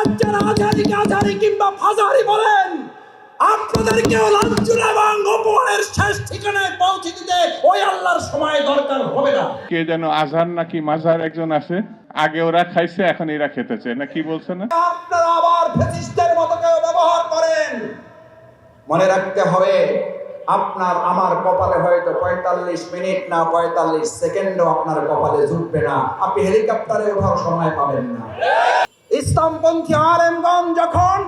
আজ যারা আজহারি কিংবা ফাজারি বলেন, আপনাদেরকেও লাঞ্ছনা এবং অপমানের শেষ ঠিকানায় পৌঁছে দিতে ওই আল্লাহর সময় দরকার হবে না। কে যেন আজহার নাকি মাজার একজন আছে, আগে ওরা খাইছে এখন এরা খেতেছে না, কি বলছে না? আপনারা আবার ফ্যাসিস্টের মতো কেউ ব্যবহার করেন, মনে রাখতে হবে আপনার আমার কপালে হয়তো 45 মিনিট না 45 সেকেন্ডও আপনার কপালে জুটবে না, আপনি হেলিকপ্টারে ওঠার সময় পাবেন না। ইসলামপন্থী আলেমগণ যখন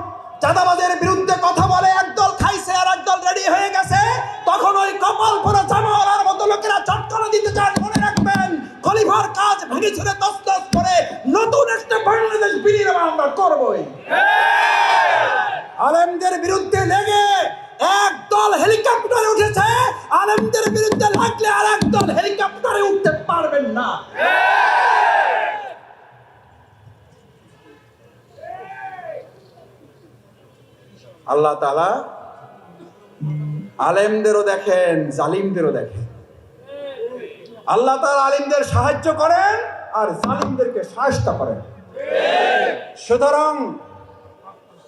চাঁদাবাজের বিরুদ্ধে কথা বলে, একদল খাইছে আর একদল রেডি হয়ে গেছে, তখন ওই কপাল পরা জামাওয়ালার মতো লোকেরা চটকানা দিতে চান। মনে রাখবেন, খলিফার কাজ ভেঙে ছেড়ে তছনছ করে নতুন একটা বাংলাদেশ বিনির্মাণ আমরা করবই। আলেমদের বিরুদ্ধে লেগে একদল হেলিকপ্টারে উঠেছে, আলেমদের বিরুদ্ধে লাগলে আর একদল হেলিকপ্টারে উঠতে পারবেন না। আল্লাহ তাআলা আলেমদেরও দেখেন, জালিমদেরও দেখেন। আল্লাহ তাআলা আলেমদের সাহায্য করেন আর জালিমদেরকে সাহায্য করেন। সুতরাং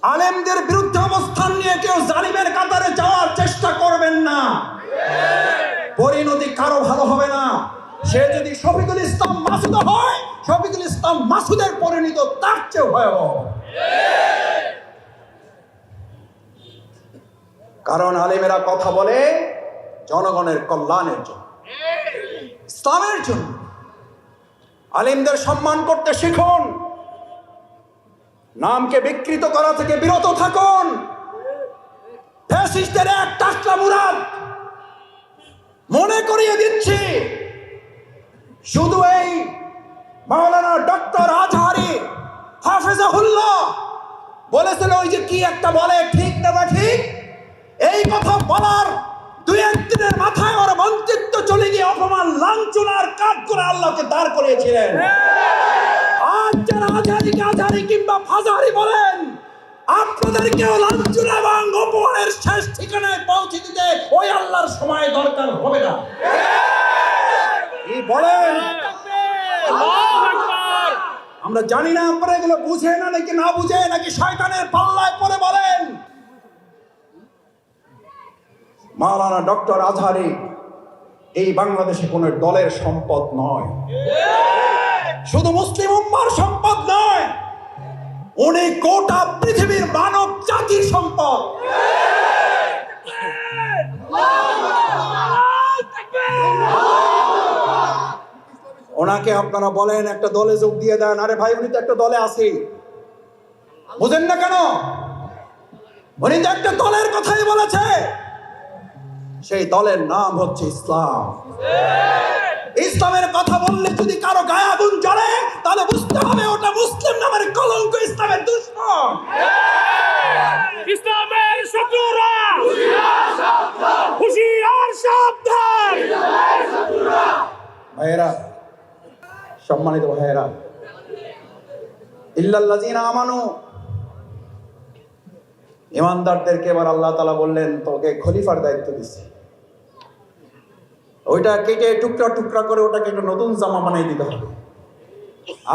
আলেমদের বিরুদ্ধে অবস্থান নিয়ে কেউ জালিমের কাতারে যাওয়ার চেষ্টা করবেন না, পরিণতি কারো ভালো হবে না। সে যদি শফিকুল ইসলাম মাসুদ হয়, শফিকুল ইসলাম মাসুদের পরিণতি তার চেয়ে ভয়াবহ। কারণ আলেমেরা কথা বলে জনগণের কল্যাণের জন্য, ইসলামের জন্য। আলেমদের সম্মান করতে শিখুন, নামকে বিকৃত করা থেকে বিরত থাকুন। ফ্যাসিস্টদের এক টাকলা মুরাদ মনে করিয়ে দিচ্ছি, শুধু এই মাওলানা ডক্টর আজহারি হাফেজাহুল্লাহ বলেছিল, ওই যে কি একটা বলে ঠিক না বা ঠিক, এই কথা বলার 2-1 দিনের মাথায় ওর মন্ত্রিত্ব চলে গিয়ে অপমান লাঞ্ছনার কাজ করে আল্লাহকে দাঁড় করিয়েছিলেন। আজ যারা আজহারি কিংবা ফাজারি বলেন, আপনাদেরকেও লাঞ্ছনা এবং অপমানের শেষ ঠিকানায় পৌঁছে দিতে ওই আল্লাহর সময় দরকার হবে না। কি বলেন? আমরা জানি না আপনারা এগুলো বুঝে না নাকি না বুঝে, নাকি শয়তানের পাল্লায় পড়ে বলেন। মাওলানা ডক্টর আজহারি এই বাংলাদেশে কোন দলের সম্পদ নয়, শুধু মুসলিম উম্মার সম্পদ নয়, উনি গোটা পৃথিবীর মানব জাতির সম্পদ। ওনাকে আপনারা বলেন একটা দলে যোগ দিয়ে দেন, আরে ভাই উনি তো একটা দলে আছে, বুঝেন না কেন? উনি তো একটা দলের কথাই বলেছে, সেই দলের নাম হচ্ছে ইসলাম। ইসলামের কথা বললে যদি কারো গায়ে আগুন জ্বলে, তাহলে বুঝতে হবে ওটা মুসলিম নামের কলঙ্ক, ইসলামের দুশমন, ইসলামের শত্রুরা হুঁশিয়ার সাবধান। ভাইয়েরা, সম্মানিত ভাইয়েরা, ইল্লাল্লাযিনা আমানু, ইমানদারদেরকে এবার আল্লাহ তাআলা বললেন তোকে খলিফার দায়িত্ব দিচ্ছি, ওইটা কেটে টুকরা টুকরা করে ওটাকে একটা নতুন জামা বানিয়ে দিতে হবে।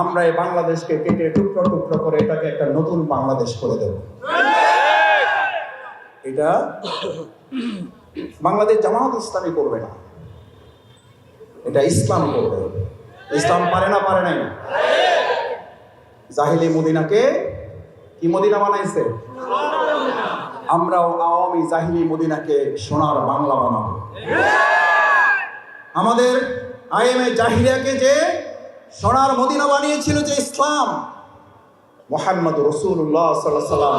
আমরা এই বাংলাদেশকে কেটে টুকরা টুকরা করে এটাকে একটা নতুন বাংলাদেশ করে দেব। এটা বাংলাদেশ জামাত ইসলামী করবে না, এটা ইসলাম করবে। ইসলাম পারে না, পারে নাই? জাহিলি মদিনাকে কি মদিনা বানাইছে? আমরাও আওয়ামী জাহিলি মদিনাকে সোনার বাংলা বানাবো। আমাদের আইএমএ জাহিলিয়াকে যে সোনার মদিনা বানিয়েছিল যে ইসলাম, মুহাম্মদ রাসূলুল্লাহ সাল্লাল্লাহু আলাইহি ওয়াসাল্লাম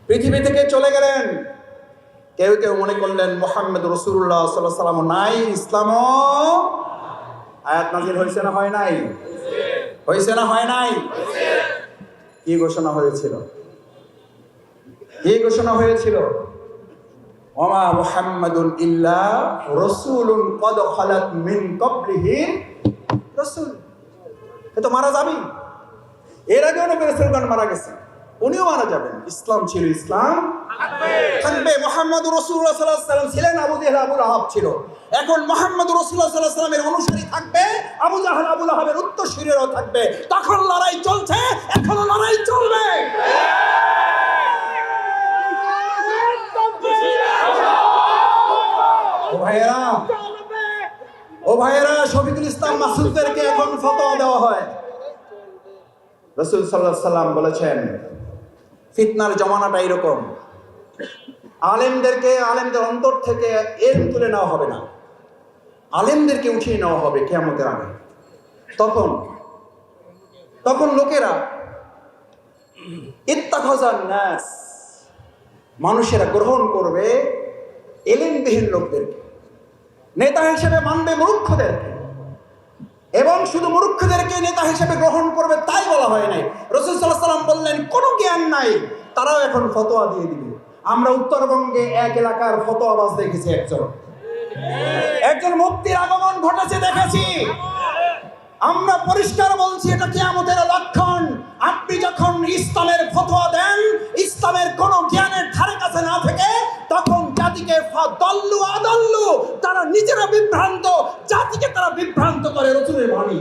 পৃথিবী থেকে চলে গেলেন। কেউ কেউ মনে করলেন মুহাম্মদ রাসূলুল্লাহ সাল্লাল্লাহু আলাইহি ওয়াসাল্লাম নাই, ইসলামও আয়াত নাযিল হয়েছে না হয় নাই? হয়েছে না হয় নাই? কি ঘোষণা হয়েছিল? কি ঘোষণা হয়েছিল? ওমা মুহাম্মাদুন ইল্লা রাসূলুন ক্বাদ খালাত মিন ক্বাবলিহি রাসূল। এ তো মারা যাবে, এর আগেও নবী রাসূলগণ মারা গেছে, উনিও মারা যাবেন। ইসলাম ছিল, ইসলাম থাকবে। মুহাম্মদ রাসূলুল্লাহ সাল্লাল্লাহু আলাইহি ওয়াসাল্লাম ছিলেন, আবু জেহেল আবু লাহাব ছিল। এখন মুহাম্মদ রাসূলুল্লাহ সাল্লাল্লাহু আলাইহি ওয়াসাল্লামের অনুসারী থাকবে, আবু জাহেল আবু লাহাবের উত্তরসূরিরাও থাকবে। তখন লড়াই চলছে, এখনো লড়াই মূর্খদেরকে এখন ফতোয়া দেওয়া হয়। রাসূল সাল্লাল্লাহু আলাইহি সাল্লাম বলেছেন, ফিতনার জমানাটা এরকম, আলেমদের অন্তর থেকে এলম তুলে নেওয়া হবে না, আলেমদেরকে উঠিয়ে নেওয়া হবে কিয়ামতের আগে। তখন লোকেরা ইত্তাখাযান নাস, মানুষেরা গ্রহণ করবে এলেমবিহীন লোকদেরকে, নেতা হিসেবে মানবে মূর্খদেরকে, এবং শুধু মূর্খদেরকে নেতা হিসেবে গ্রহণ করবে তাই বলা হয় নাই। রাসূল সাল্লাল্লাহু আলাইহি সাল্লাম বললেন, কোনো জ্ঞান নাই, তারাও এখন ফতোয়া দিয়ে দিবে। আমরা উত্তরবঙ্গে এক এলাকার ফতোয়াবাজ দেখেছি, একজন মুফতির আগমন ঘটেছে দেখেছি। আমরা পরিষ্কার বলছি, এটা কিয়ামতের লক্ষণ। আপনি যখন ইসলামের ফতোয়া দেন, ইসলামের কোন জ্ঞানের ধারে কাছে না থেকে, তখন জাতিকে ফাদাল্লু আদাল্লু, তারা নিজেরা বিভ্রান্ত, জাতিকে তারা বিভ্রান্ত করে। রাসূলের বাণী,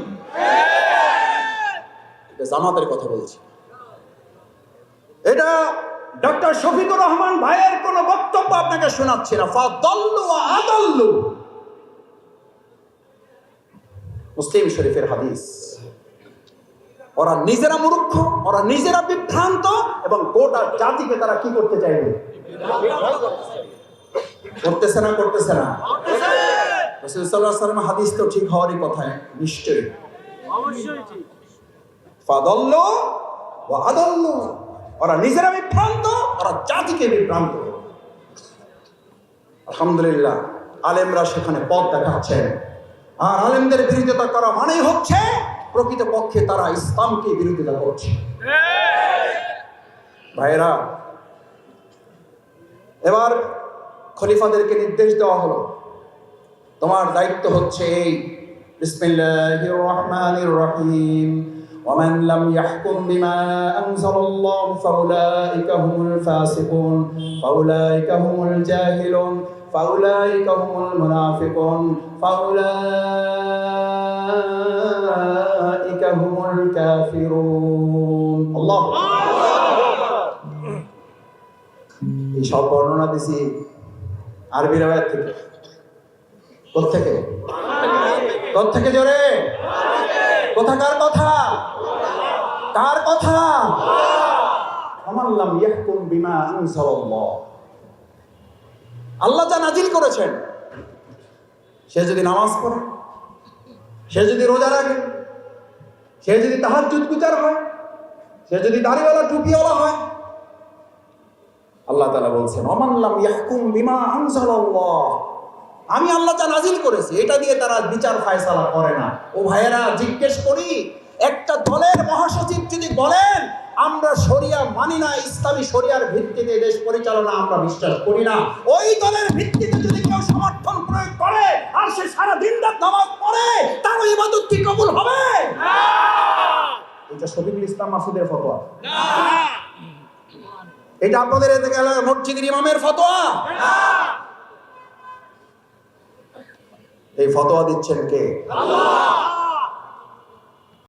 এটা জামাতের কথা বলছি, এটা ডক্টর শফিকুর রহমান ভাইয়ের কোন বক্তব্য আপনাকে শোনাচ্ছি না। ফাদাল্লু আদাল্লু, মুসলিম শরীফের হাদিস। ওরা নিজেরা মূর্খ, ওরা নিজেরা বিভ্রান্ত, এবং গোটা জাতিকে তারা কি করতে চাইবে? করতেছে না? রাসূল সাল্লাল্লাহু আলাইহি ওয়াসাল্লাম হাদিস তো ঠিক হওয়ারই কথা, নিশ্চয়ই। ফাদাল্লু ওয়া আদাল্লু, ওরা নিজেরা বিভ্রান্ত, ওরা জাতিকে বিভ্রান্ত। আলহামদুলিল্লাহ, আলেমরা সেখানে পথ দেখাচ্ছেন। আর আলেমদের বিরোধিতা করা মানেই হচ্ছে প্রকৃতপক্ষে তারা ইসলামকে বিরোধিতা করছে। ভাইরা, এবার খলিফাদেরকে নির্দেশ দেওয়া হলো, তোমার দায়িত্ব হচ্ছে এই, বিসমিল্লাহির রহমানির রহিম, ওয়ামান লাম ইয়াহকুম বিমা আনজালাল্লাহু ফাউলাইকা হুমুল ফাসিকুন ফাউলাইকা হুমুল জাহিলুন ফাউলাইকা হুমুল মুনাফিকুন ফাউলাইকা হুমুল কাফিরুন। আল্লাহু আকবার। এই সব বর্ণনা দিছি আরবি রাওয়ায়াত থেকে। কোত্থেকে জোরে? কোথাকার কথা? কার কথা? ওয়ামান লাম ইয়াহকুম বিমা আনজালাল্লাহ, আল্লাহ যা নাজিল করেছেন, সে যদি নামাজ পড়ে, সে যদি রোজা রাখে, সে যদি তাহাজ্জুদ গুজার হয়, সে যদি দাড়িওয়ালা টুপিওয়ালা হয়, আল্লাহ তাআলা বলছেন ওয়ামান লাম ইয়াহকুম বিমা আনজালাল্লাহ, আমি আল্লাহ যা নাজিল করেছি এটা দিয়ে তারা বিচার ফায়সালা করে না। ও ভাইয়েরা, জিজ্ঞেস করি, একটা দলের মহাসচিব যদি বলেন আমরা শরিয়া মানি না, ইসলামী শরিয়ার ভিত্তিতে দেশ পরিচালনা আমরা বিশ্বাস করি না, ওই দলের ভিত্তিতে যদি কেউ সমর্থন প্রয়োগ করে আর সে সারা দিন রাত নামাজ পড়ে, তার ইবাদত কি কবুল হবে? না। এটা শফিকুল ইসলাম মাসুদের ফতোয়া না, এটা আপনাদের এলাকার মসজিদের ইমামের ফতোয়া না। এই ফতোয়া দিচ্ছেন কে? আল্লাহ।